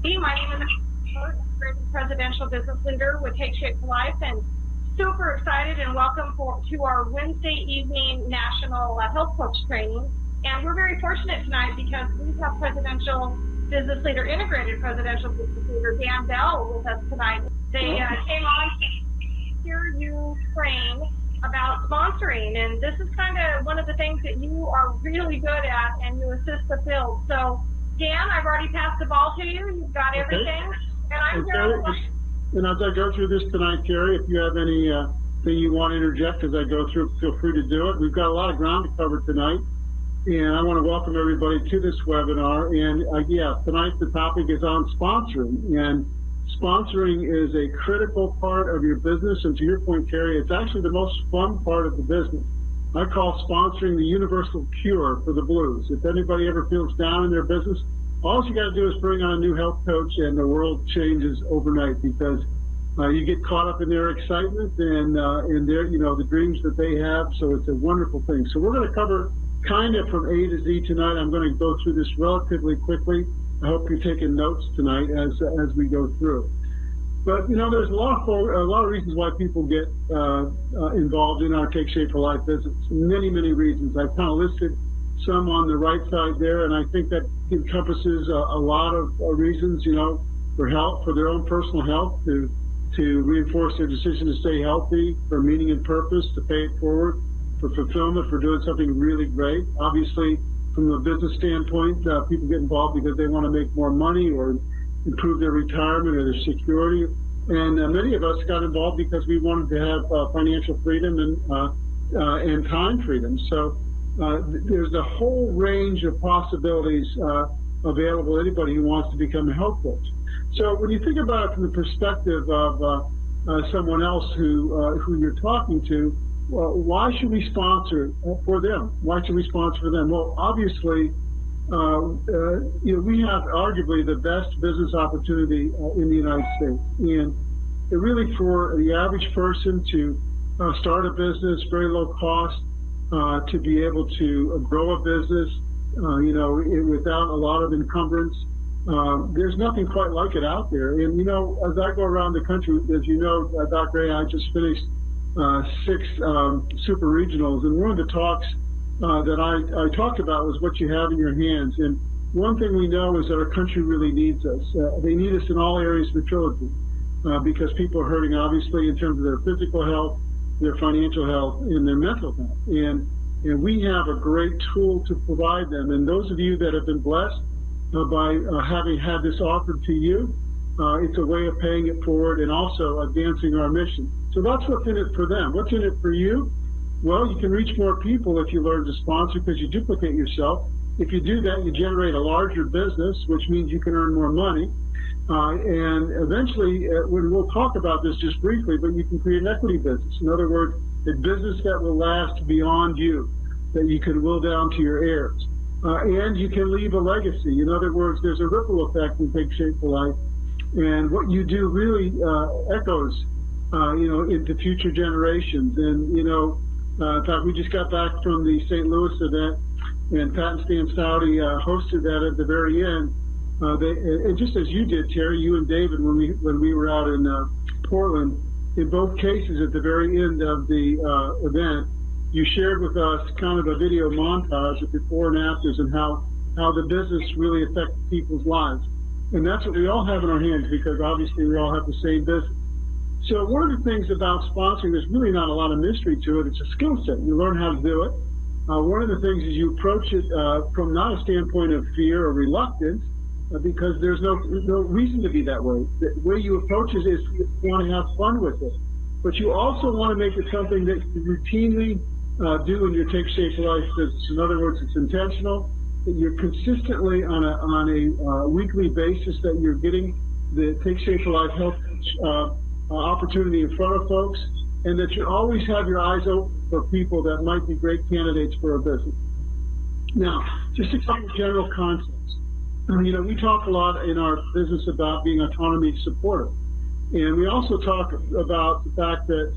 My name is Presidential Business Leader with Take Shape for Life, and super excited and welcome to our Wednesday evening National Health Coach Training. And we're very fortunate tonight because we have Presidential Business Leader, Integrated Presidential Business Leader Dan Bell with us tonight. They came on to hear you train about sponsoring, and this is kind of one of the things that you are really good at, and you assist the field. So, Dan, I've already passed the ball to you. You've got everything, and I'm here. And as I go through this tonight, Terry, if you have anything you want to interject as I go through, feel free to do it. We've got a lot of ground to cover tonight, and I want to welcome everybody to this webinar. And tonight the topic is on sponsoring, and sponsoring is a critical part of your business. And to your point, Terry, it's actually the most fun part of the business. I call sponsoring the universal cure for the blues. If anybody ever feels down in their business, all you got to do is bring on a new health coach and the world changes overnight, because you get caught up in their excitement and their, the dreams that they have. So it's a wonderful thing. So we're going to cover kind of from A to Z tonight. I'm going to go through this relatively quickly. I hope you're taking notes tonight as we go through. But there's a lot of reasons why people get involved in our Take Shape for Life business. Many reasons. I've kind of listed some on the right side there, and I think that encompasses a lot of reasons. For health, for their own personal health, to reinforce their decision to stay healthy, for meaning and purpose, to pay it forward, for fulfillment, for doing something really great. Obviously, from a business standpoint, people get involved because they want to make more money or improve their retirement or their security. And many of us got involved because we wanted to have financial freedom and time freedom. So there's a whole range of possibilities available to anybody who wants to become a health coach. So when you think about it from the perspective of someone else who you're talking to, well, why should we sponsor for them? Why should we sponsor for them? Well, obviously, we have arguably the best business opportunity in the United States. And really for the average person to start a business, very low cost, to be able to grow a business, without a lot of encumbrance. There's nothing quite like it out there. And, as I go around the country, as you know, Dr. A, I just finished 6 super regionals, and one of the talks that I talked about was what you have in your hands. And one thing we know is that our country really needs us. They need us in all areas of the trilogy because people are hurting, obviously, in terms of their physical health, their financial health, and their mental health. And we have a great tool to provide them. And those of you that have been blessed by having had this offered to you, it's a way of paying it forward and also advancing our mission. So that's what's in it for them. What's in it for you? Well, you can reach more people if you learn to sponsor because you duplicate yourself. If you do that, you generate a larger business, which means you can earn more money. And eventually, we'll talk about this just briefly, but you can create an equity business. In other words, a business that will last beyond you, that you can will down to your heirs. And you can leave a legacy. In other words, there's a ripple effect in Take Shape for Life. And what you do really echoes, into future generations. And, in fact, we just got back from the St. Louis event, and Pat and Stan Saudi hosted that at the very end. And just as you did, Terry, you and David, when we were out in Portland, in both cases at the very end of the event, you shared with us kind of a video montage of before and afters and how the business really affected people's lives. And that's what we all have in our hands because obviously we all have the same business. So one of the things about sponsoring, there's really not a lot of mystery to it. It's a skill set. You learn how to do it. One of the things is you approach it from not a standpoint of fear or reluctance, because there's no reason to be that way. The way you approach it is you want to have fun with it. But you also want to make it something that you routinely do in your Take Shape for Life business. In other words, it's intentional, that you're consistently on a weekly basis that you're getting the Take Shape for Life health opportunity in front of folks, and that you always have your eyes open for people that might be great candidates for a business. Now, just a couple of general concepts. We talk a lot in our business about being autonomy supportive, and we also talk about the fact that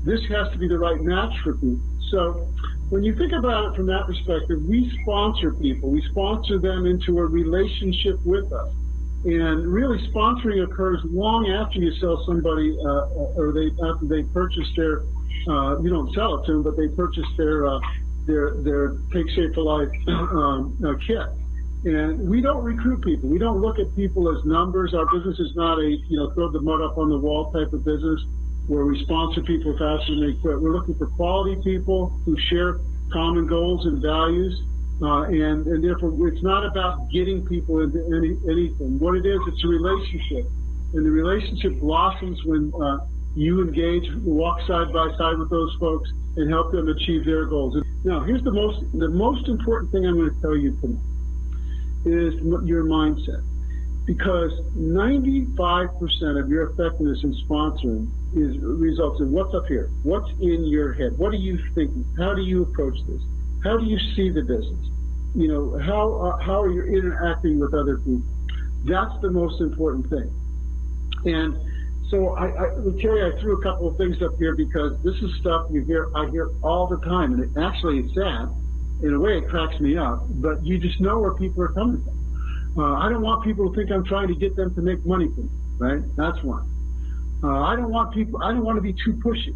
this has to be the right match for people. So when you think about it from that perspective, we sponsor people. We sponsor them into a relationship with us. And really, sponsoring occurs long after you sell somebody, or after they purchase their. You don't sell it to them, but they purchase their Take Shape for Life kit. And we don't recruit people. We don't look at people as numbers. Our business is not a throw the mud up on the wall type of business where we sponsor people faster than they quit. We're looking for quality people who share common goals and values. And therefore, it's not about getting people into anything. What it is, it's a relationship. And the relationship blossoms when you engage, walk side by side with those folks and help them achieve their goals. Now, here's the most important thing I'm going to tell you tonight is your mindset. Because 95% of your effectiveness in sponsoring results in what's up here. What's in your head? What are you thinking? How do you approach this? How do you see the business? How are you interacting with other people? That's the most important thing. And so, Terry, I threw a couple of things up here because this is stuff I hear all the time, and it's sad. In a way, it cracks me up, but you just know where people are coming from. I don't want people to think I'm trying to get them to make money from me, right? That's one. I don't want to be too pushy.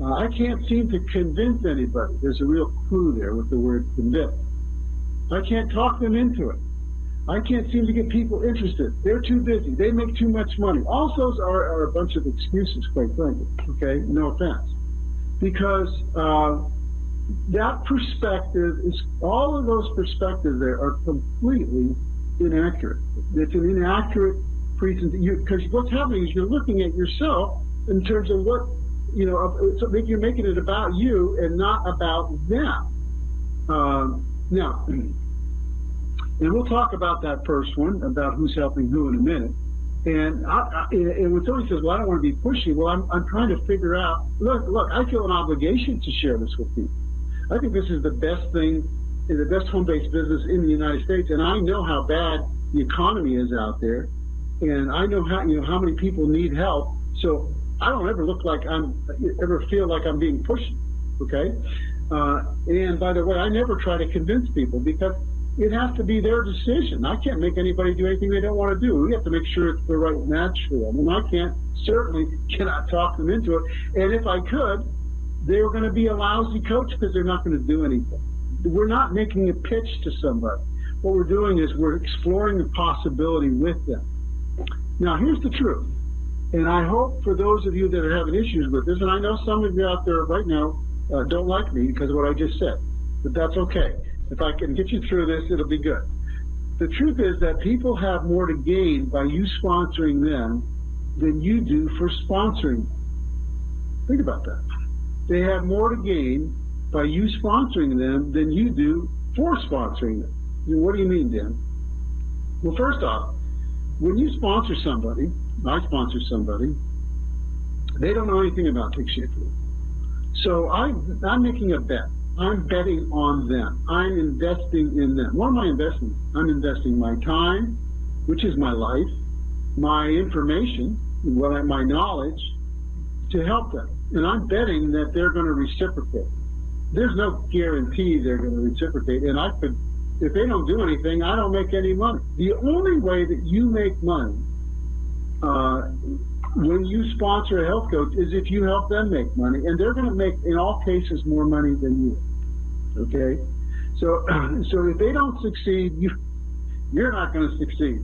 I can't seem to convince anybody. There's a real clue there with the word convince. I can't talk them into it. I can't seem to get people interested. They're too busy. They make too much money. All those are a bunch of excuses, quite frankly. Okay, no offense. Because that perspective all of those perspectives there are completely inaccurate. It's an inaccurate presentation. Because what's happening is you're looking at yourself in terms of what, so you're making it about you and not about them. Now, and we'll talk about that first one, about who's helping who in a minute. And when somebody says, well, I don't want to be pushy, well, I'm trying to figure out, look, I feel an obligation to share this with people. I think this is the best thing, the best home-based business in the United States, and I know how bad the economy is out there, and I know how many people need help, so I don't ever ever feel like I'm being pushy, okay? And by the way, I never try to convince people because it has to be their decision. I can't make anybody do anything they don't want to do. We have to make sure it's the right match for them. And I certainly cannot talk them into it. And if I could, they were going to be a lousy coach because they're not going to do anything. We're not making a pitch to somebody. What we're doing is we're exploring the possibility with them. Now, here's the truth. And I hope for those of you that are having issues with this, and I know some of you out there right now don't like me because of what I just said, but that's okay. If I can get you through this, it'll be good. The truth is that people have more to gain by you sponsoring them than you do for sponsoring them. Think about that. They have more to gain by you sponsoring them than you do for sponsoring them. What do you mean, Dan? Well, first off, when you sponsor somebody, I sponsor somebody, they don't know anything about Take Shape for Life. So I'm making a bet. I'm betting on them. I'm investing in them. What am I investing? I'm investing my time, which is my life, my information, my knowledge, to help them. And I'm betting that they're going to reciprocate. There's no guarantee they're going to reciprocate. And if they don't do anything, I don't make any money. The only way that you make money when you sponsor a health coach is if you help them make money, and they're going to make, in all cases, more money than you. Okay? So if they don't succeed, you're not going to succeed.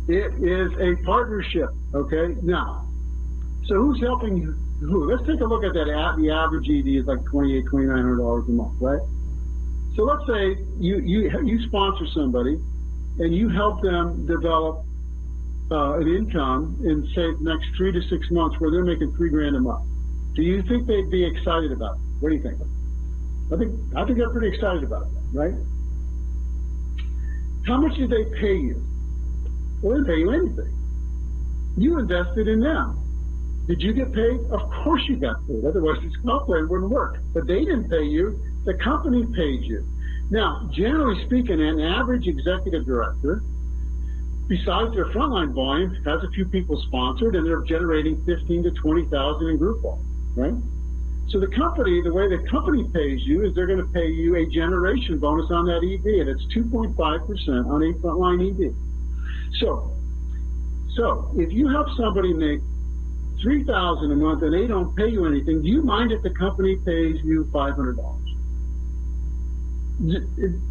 It is a partnership. Okay? Now, so who's helping you? Who? Let's take a look at that. The average ED is like $2,800, $2,900 a month, right? So let's say you sponsor somebody and you help them develop an income in, say, the next 3 to 6 months where they're making $3,000 a month. Do you think they'd be excited about it? What do you think? I think they're pretty excited about it, right? How much did they pay you? Well, they didn't pay you anything. You invested in them. Did you get paid? Of course you got paid. Otherwise, this comp plan wouldn't work. But they didn't pay you. The company paid you. Now, generally speaking, an average executive director, besides their frontline volume, has a few people sponsored, and they're generating 15 to 20,000 in group volume, right? So the company, the way the company pays you is they're going to pay you a generation bonus on that EV, and it's 2.5% on a frontline EV. So if you help somebody make $3,000 a month and they don't pay you anything, do you mind if the company pays you $500?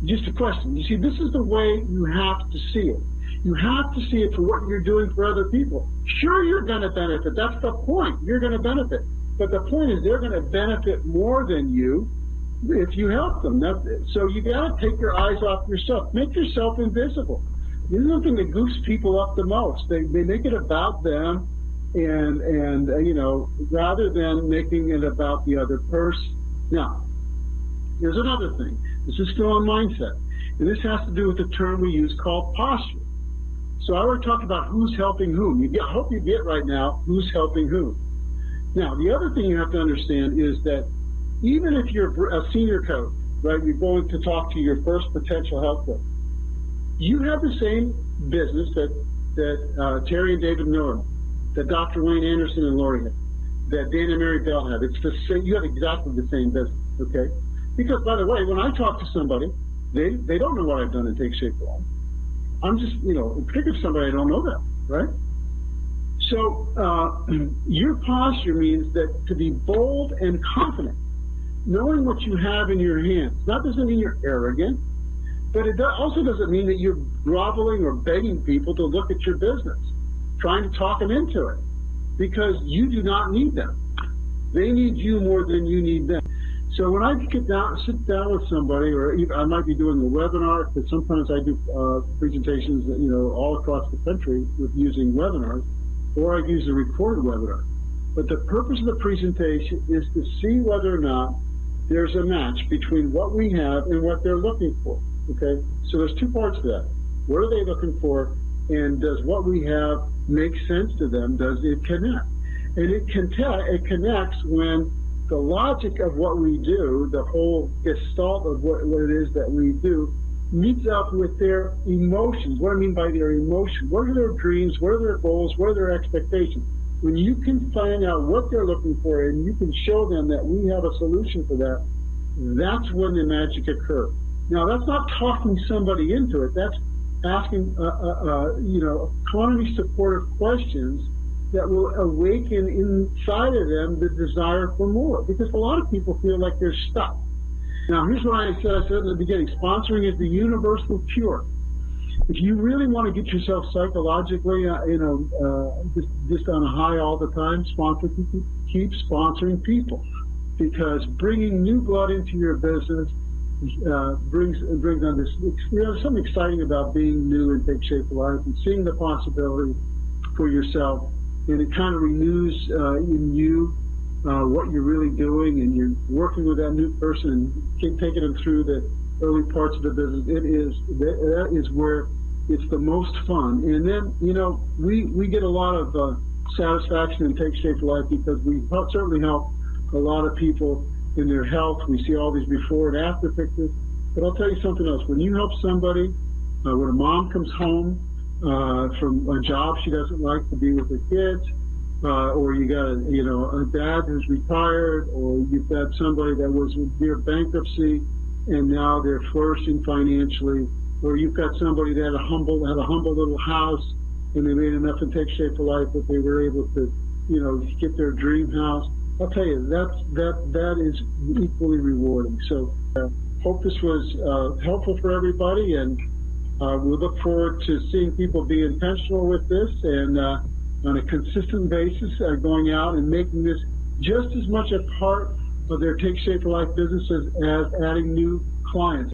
Just a question. You see, this is the way you have to see it. You have to see it for what you're doing for other people. Sure, you're going to benefit. That's the point. You're going to benefit. But the point is they're going to benefit more than you if you help them. So you got to take your eyes off yourself. Make yourself invisible. This is something that goofs people up the most. They make it about them, and you know, rather than making it about the other person. Now, here's another thing. This is still on mindset, and this has to do with the term we use called posture. So I already talked about who's helping whom. I hope you get right now who's helping whom. Now, the other thing you have to understand is that even if you're a senior coach, right, you're going to talk to your first potential health coach, you have the same business that Terry and David Miller, that Dr. Wayne Anderson and Lori have, that Dan and Mary Bell have. It's the same. You have exactly the same business, okay? Because, by the way, when I talk to somebody, they don't know what I've done in Take Shape Life. I'm just, you know, particularly somebody I don't know that, right? So your posture means that to be bold and confident, knowing what you have in your hands. That doesn't mean you're arrogant, but it also doesn't mean that you're groveling or begging people to look at your business, trying to talk them into it, because you do not need them. They need you more than you need them. So when I sit down with somebody, or even, I might be doing a webinar, because sometimes I do presentations, you know, all across the country with using webinars, or I use a recorded webinar. But the purpose of the presentation is to see whether or not there's a match between what we have and what they're looking for. Okay, so there's two parts to that. What are they looking for, and does what we have make sense to them? Does it connect? And it connects when the logic of what we do, the whole gestalt of what it is that we do, meets up with their emotions. What I mean by their emotions, what are their dreams, what are their goals, what are their expectations? When you can find out what they're looking for and you can show them that we have a solution for that, that's when the magic occurs. Now, that's not talking somebody into it. That's asking, you know, economy supportive questions that will awaken inside of them the desire for more. Because a lot of people feel like they're stuck. Now, here's what I said in the beginning. Sponsoring is the universal cure. If you really want to get yourself psychologically, you know, just on a high all the time, keep sponsoring people. Because bringing new blood into your business brings on this, you know, something exciting about being new and Take Shape Life and seeing the possibility for yourself. And it kind of renews in you what you're really doing, and you're working with that new person and taking them through the early parts of the business. That is where it's the most fun. And then, you know, we get a lot of satisfaction in Take Shape Life because we certainly help a lot of people in their health. We see all these before and after pictures. But I'll tell you something else. When you help somebody, when a mom comes home from a job she doesn't like to be with her kids, or you got a dad who's retired, or you've got somebody that was near bankruptcy and now they're flourishing financially, or you've got somebody that had a humble little house and they made enough in Take Shape Life that they were able to, you know, get their dream house. I'll tell you, that is equally rewarding. So hope this was helpful for everybody, and we look forward to seeing people be intentional with this and on a consistent basis going out and making this just as much a part of their Take Shape Life businesses as adding new clients.